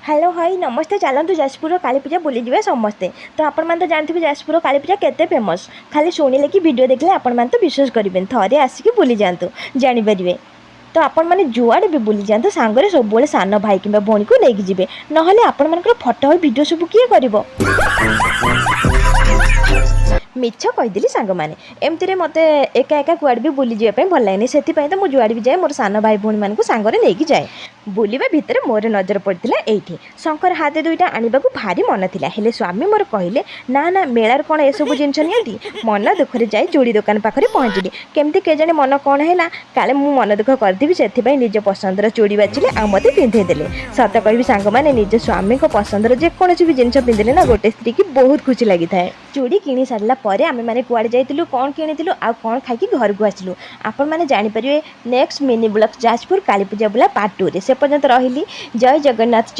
Hello hi नमस्ते चलतु जाजपुर कालीपूजा बुली जाए समस्ते। तो आपण मैंने तो जानते जाजपुर कालीपूजा केते फेमस खाली शुणिले कि वीडियो देखले आपण मैंने तो विश्वास करेंगे थे आसिक बुली जातु जानीपर। तो आपण मैंने जुआड़े भी बुली जातु सांगरे सब सान भाई कि भौणी को लेकिन जी ना आपण मान फटो वीडियो सब किए कर मिछ कहीदेली सांग मैंने एमती मत एका एका कुआड़े भी बुली जावाई भल लगे से तो मुझे जुआड़े भी जाए मोर सान भाई भौणी मान सांगरे नहीं जाए बुलवा भितर मोर नजर पड़ता ये शंकर हाथ दुईटा आने को भारी मन था हेले स्वामी मोर कहले ना ना मेलार कौन एसबू जिन नि मन दुखरे जाए चूड़ी दुकान पाखे पहुँचली केमती के जाने मन कौन है काले मु मन दुख करी से निज पसंदर चूड़ी बाचिले आ मत पिंधेदेले। सत कह सांग मैंने निज स्वामी पसंदर जेकोसी भी जिन पिंधिले ना गोटे स्त्री की बहुत खुशी लगी था। चूड़ी किणी सारा पर आम मैंने कुआड़े जाइलु कौन किणु आ कौन खाई घर को आसलु आपण मैंने जानीपर next mini blog Jajpur Kali Puja बुला पार्ट 2 से पर्यंत रही। जय जगन्नाथ।